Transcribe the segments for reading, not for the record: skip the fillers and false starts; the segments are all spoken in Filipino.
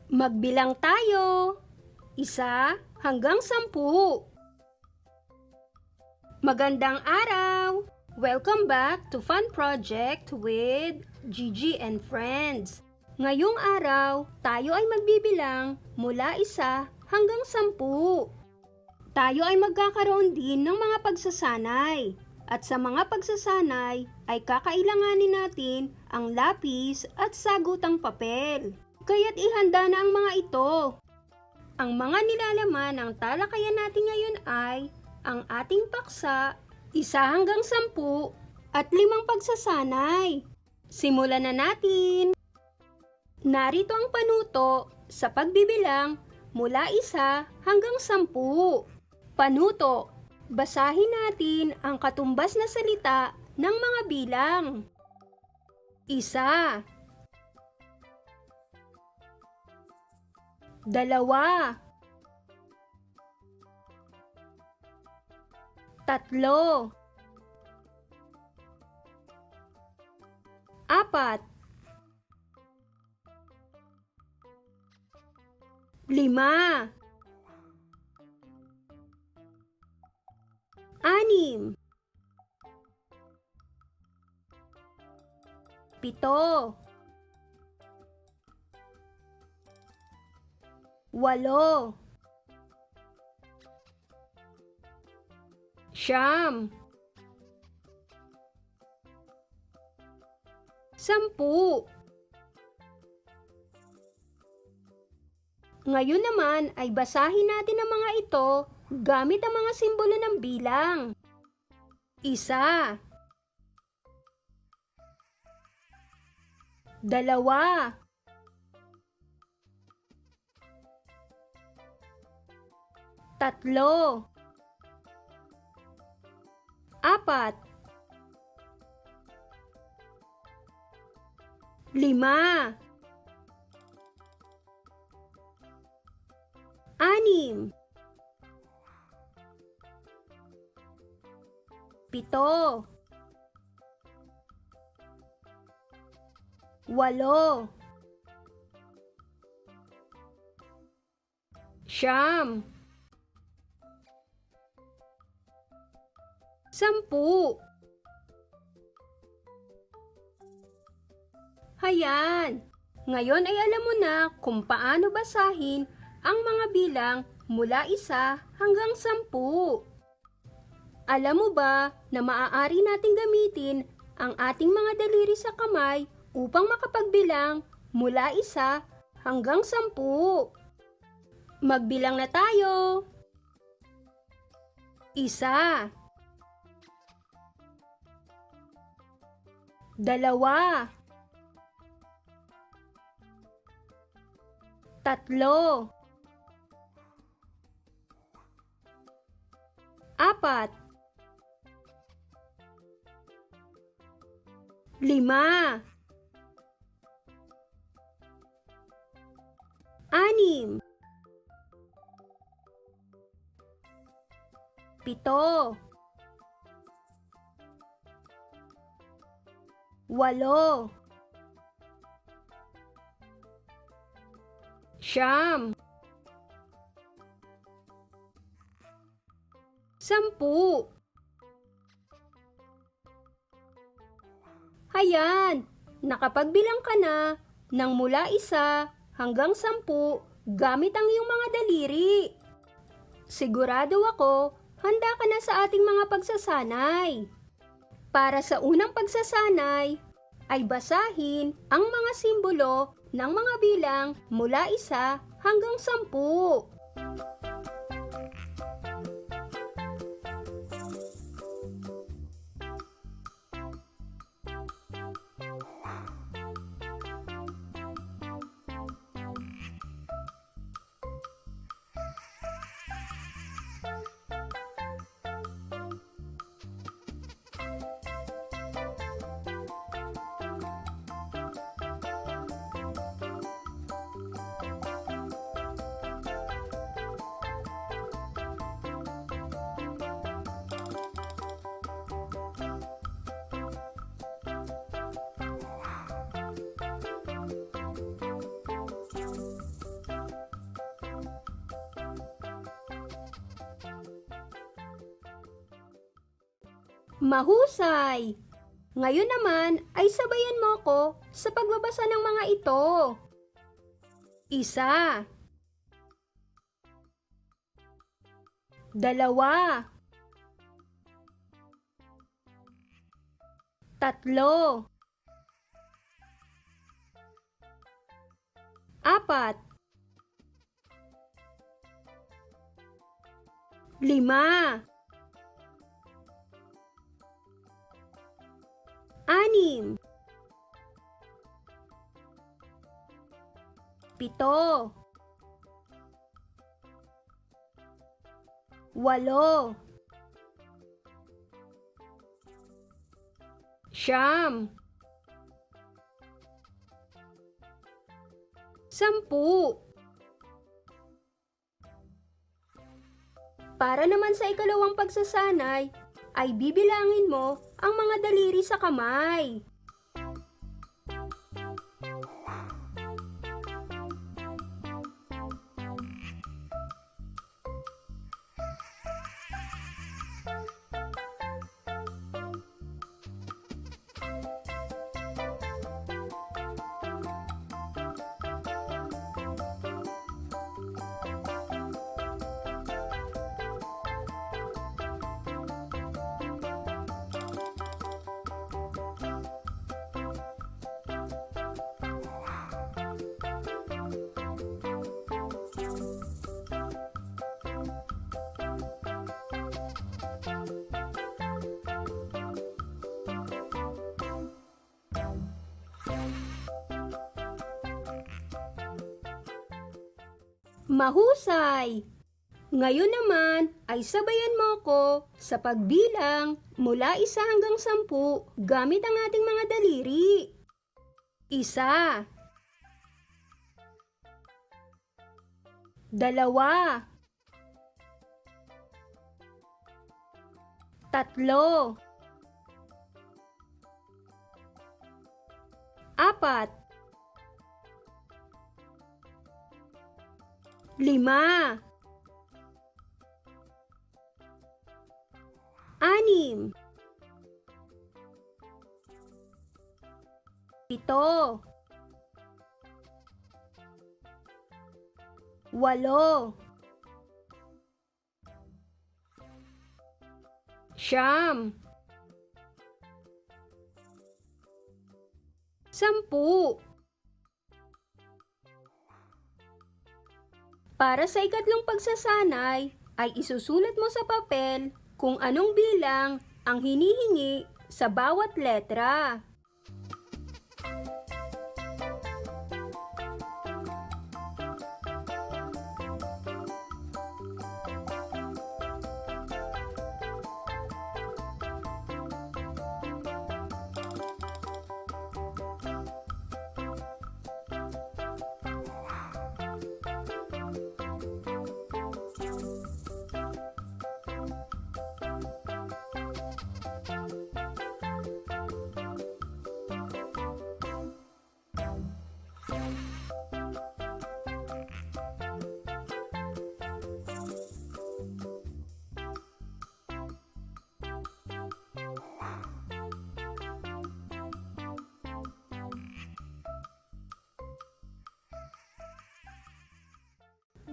Magbilang tayo. 1 hanggang 10. Magandang araw! Welcome back to Fun Project with Gigi and Friends. Ngayong araw, tayo ay magbibilang mula 1 hanggang 10. Tayo ay magkakaroon din ng mga pagsasanay. At sa mga pagsasanay ay kakailanganin natin ang lapis at sagutang papel. Kaya't ihanda na ang mga ito. Ang mga nilalaman ng talakayan natin ngayon ay ang ating paksa, 1 hanggang 10 at 5 pagsasanay. Simulan na natin! Narito ang panuto sa pagbibilang mula 1 hanggang 10. Panuto, basahin natin ang katumbas na salita ng mga bilang. 1 2 3 4 5 6 7 8 9 10. Ngayon naman ay basahin natin ang mga ito gamit ang mga simbolo ng bilang. 1 2 3 4 5 6 7 8 9 10. Hayan! Ngayon ay alam mo na kung paano basahin ang mga bilang mula 1 hanggang 10. Alam mo ba na maaari nating gamitin ang ating mga daliri sa kamay upang makapagbilang mula 1 hanggang 10? Magbilang na tayo! 1 2 3 4 5 6 7 8 9 10. Hayan! Nakapagbilang ka na ng mula 1 hanggang 10 gamit ang iyong mga daliri. Sigurado ako, handa ka na sa ating mga pagsasanay. Para sa unang pagsasanay, ay basahin ang mga simbolo ng mga bilang mula 1 hanggang 10. Mahusay! Ngayon naman ay sabayan mo ko sa pagbabasa ng mga ito. Isa. Dalawa. Tatlo. Apat. Lima. Anim. Pito. Walo. Siyam. Sampu. Para naman sa ikalawang pagsasanay, ay bibilangin mo ang mga daliri sa kamay. Mahusay! Ngayon naman ay sabayan mo ko sa pagbilang mula 1 hanggang 10 gamit ang ating mga daliri. 1. 2. 3. 4. 5. 6. 7. 8. 9. 10. Para sa ikatlong pagsasanay, ay isusulat mo sa papel kung anong bilang ang hinihingi sa bawat letra.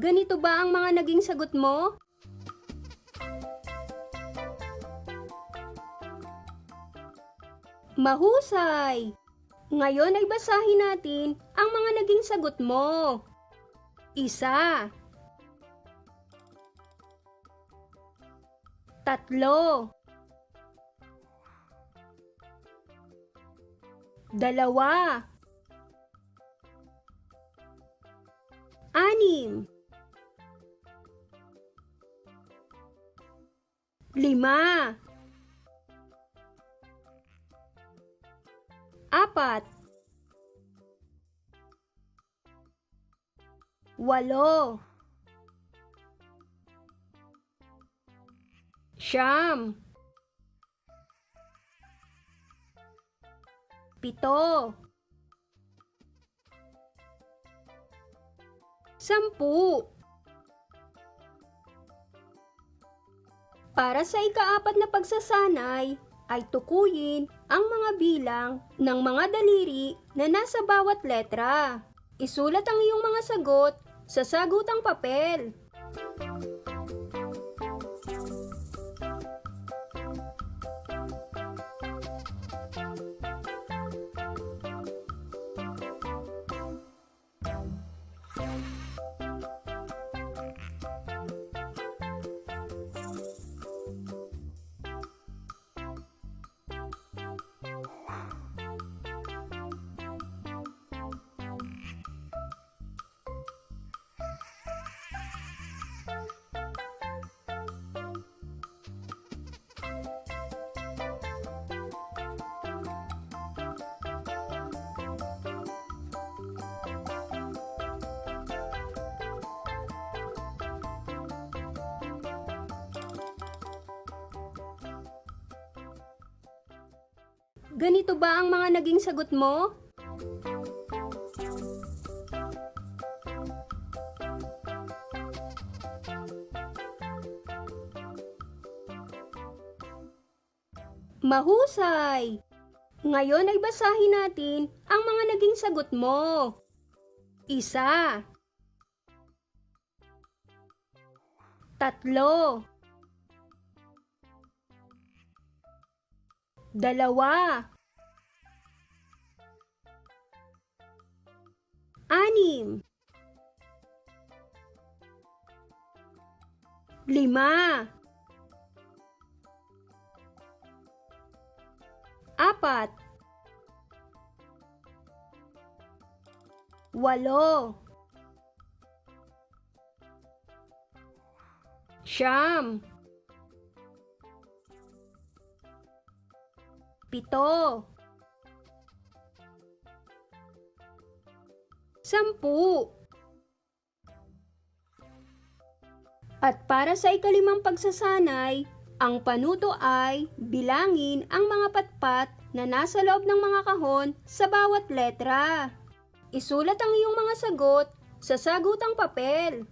Ganito ba ang mga naging sagot mo? Mahusay! Ngayon ay basahin natin ang mga naging sagot mo. 1. 3. 2. 6. 5. 4. 8. 9. 7. 10. Para sa ika-4 na pagsasanay, ay tukuyin ang mga bilang ng mga daliri na nasa bawat letra. Isulat ang iyong mga sagot sa sagutang papel. Ganito ba ang mga naging sagot mo? Mahusay! Ngayon ay basahin natin ang mga naging sagot mo. 1, 3, 2, 6, 5, 4, 8, 9, 7, 10. At para sa ikalimang pagsasanay, ang panuto ay bilangin ang mga patpat na nasa loob ng mga kahon sa bawat letra. Isulat ang iyong mga sagot sa sagutang papel.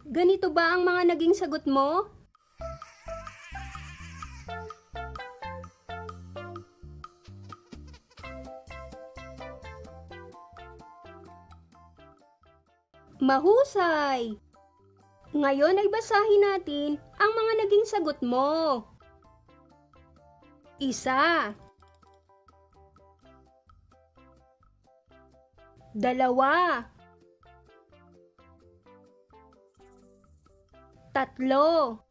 Ganito ba ang mga naging sagot mo? Mahusay! Ngayon ay basahin natin ang mga naging sagot mo. 1, 2, 3, 4,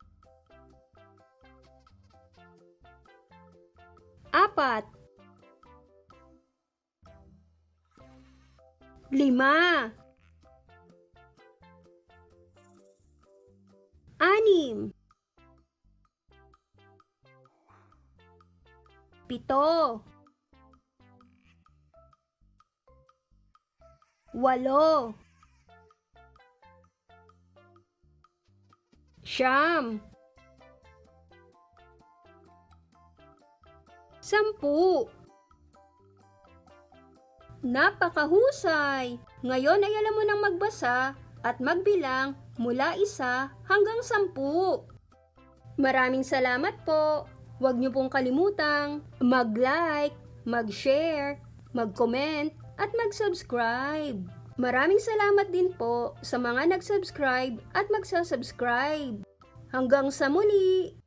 5, 6, 7, 8, 9, 10. Napakahusay! Ngayon ay alam mo nang magbasa at magbilang mula 1 hanggang 10. Maraming salamat po! Huwag niyo pong kalimutang mag-like, mag-share, mag-comment at mag-subscribe. Maraming salamat din po sa mga nag-subscribe at magsasubscribe. Hanggang sa muli!